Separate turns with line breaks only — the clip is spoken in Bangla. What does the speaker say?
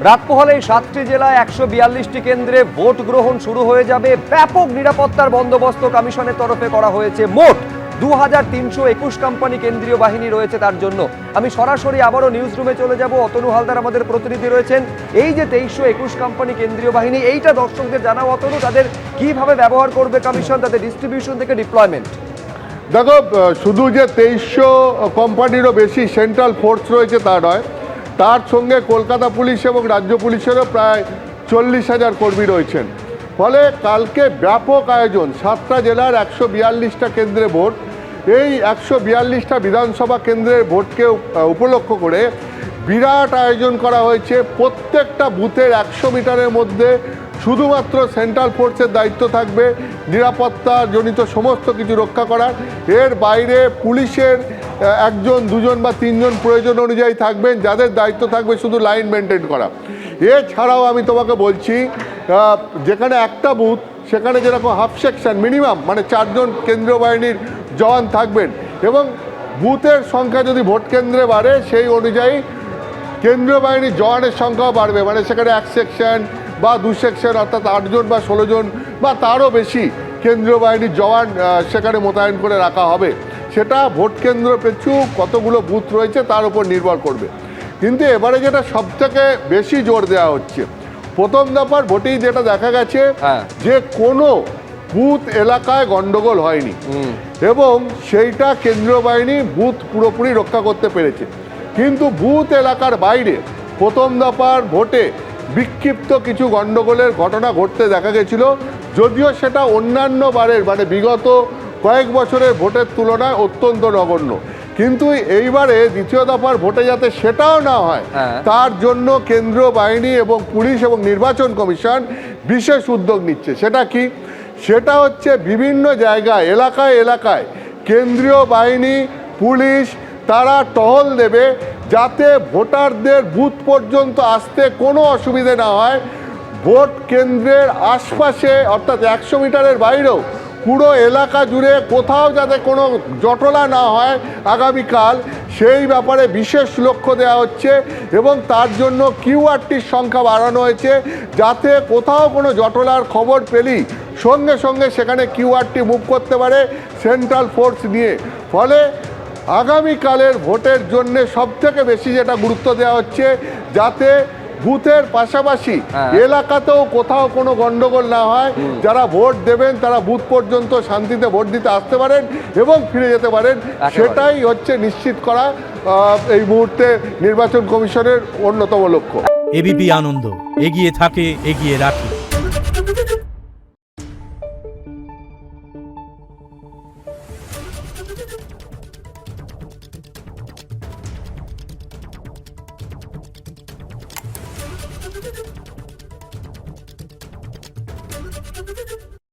রাত পোহালেই 7টি জেলায় 142টি কেন্দ্রে ভোট গ্রহণ শুরু হয়ে যাবে। ব্যাপক নিরাপত্তার বন্দোবস্ত কমিশনের তরফে করা হয়েছে। মোট 2321 কোম্পানি কেন্দ্রীয় বাহিনী রয়েছে তার জন্য। আমি সরাসরি আবারও নিউজ রুমে চলে যাব। অতনু হালদার আমাদের প্রতিনিধি রয়েছেন। এই যে 2321 কোম্পানি কেন্দ্রীয় বাহিনী, এইটা দর্শকদের জানাও অতনু, তাদের কিভাবে ব্যবহার করবে কমিশন, তাদের ডিস্ট্রিবিউশন থেকে ডিপ্লয়মেন্ট।
দেখো, শুধু যে 2300 কোম্পানিরও বেশি সেন্ট্রাল ফোর্স রয়েছে তা নয়, তার সঙ্গে কলকাতা পুলিশ এবং রাজ্য পুলিশেরও প্রায় 40,000 কর্মী রয়েছেন। ফলে কালকে ব্যাপক আয়োজন, 7টা জেলার 142টা কেন্দ্রে ভোট। এই 142টা বিধানসভা কেন্দ্রের ভোটকে উপলক্ষ করে বিরাট আয়োজন করা হয়েছে। প্রত্যেকটা বুথের 100 মিটারের মধ্যে শুধুমাত্র সেন্ট্রাল ফোর্সের দায়িত্ব থাকবে নিরাপত্তাজনিত সমস্ত কিছু রক্ষা করার। এর বাইরে পুলিশের 1জন 2জন বা 3জন প্রয়োজন অনুযায়ী থাকবেন, যাদের দায়িত্ব থাকবে শুধু লাইন মেনটেন করা। এছাড়াও আমি তোমাকে বলছি, যেখানে একটা বুথ সেখানে যেরকম হাফ সেকশন মিনিমাম, মানে 4 জন কেন্দ্রীয় বাহিনীর জওয়ান থাকবেন, এবং বুথের সংখ্যা যদি ভোট কেন্দ্রে বাড়ে সেই অনুযায়ী কেন্দ্রীয় বাহিনীর জওয়ানের সংখ্যাও বাড়বে। মানে সেখানে 1 সেকশন বা 2 সেকশন, অর্থাৎ 8 জন বা 16 জন বা তারও বেশি কেন্দ্রীয় বাহিনীর জওয়ান সেখানে মোতায়েন করে রাখা হবে। সেটা ভোট কেন্দ্র পিছু কতগুলো বুথ রয়েছে তার উপর নির্ভর করবে। কিন্তু এবারে যেটা সবথেকে বেশি জোর দেওয়া হচ্ছে, প্রথম দফার ভোটেই যেটা দেখা গেছে যে কোনো বুথ এলাকায় গন্ডগোল হয়নি, এবং সেইটা কেন্দ্রীয় বাহিনী বুথ পুরোপুরি রক্ষা করতে পেরেছে। কিন্তু বুথ এলাকার বাইরে প্রথম দফার ভোটে বিক্ষিপ্ত কিছু গন্ডগোলের ঘটনা ঘটতে দেখা গেছিল, যদিও সেটা অন্যান্য বারের মানে বিগত কয়েক বছরের ভোটের তুলনায় অত্যন্ত নগণ্য। কিন্তু এইবারে দ্বিতীয় দফার ভোটে যাতে সেটাও না হয়, তার জন্য কেন্দ্রীয় বাহিনী এবং পুলিশ এবং নির্বাচন কমিশন বিশেষ উদ্যোগ নিচ্ছে। সেটা কি? সেটা হচ্ছে বিভিন্ন জায়গায় এলাকায় এলাকায় কেন্দ্রীয় বাহিনী পুলিশ তারা টহল দেবে, যাতে ভোটারদের বুথ পর্যন্ত আসতে কোনো অসুবিধে না হয়। ভোট কেন্দ্রের আশপাশে অর্থাৎ 100 মিটারের বাইরেও পুরো এলাকা জুড়ে কোথাও যাতে কোনো জটলা না হয় আগামীকাল, সেই ব্যাপারে বিশেষ লক্ষ্য দেওয়া হচ্ছে। এবং তার জন্য কিউআরটির সংখ্যা বাড়ানো হয়েছে, যাতে কোথাও কোনো জটলার খবর পেলেই সঙ্গে সঙ্গে সেখানে কিউআরটি মুভ করতে পারে সেন্ট্রাল ফোর্স নিয়ে। ফলে আগামীকালের ভোটের জন্য সবথেকে বেশি যেটা গুরুত্ব দেওয়া হচ্ছে, যাতে বুথের পাশাপাশি এলাকাতেও কোথাও কোনো গন্ডগোল না হয়, যারা ভোট দেবেন তারা বুথ পর্যন্ত শান্তিতে ভোট দিতে আসতে পারেন এবং ফিরে যেতে পারেন। সেটাই হচ্ছে নিশ্চিত করা এই মুহূর্তে নির্বাচন কমিশনের অন্যতম লক্ষ্য।
এবিপি আনন্দ, এগিয়ে থাকে, এগিয়ে রাখে।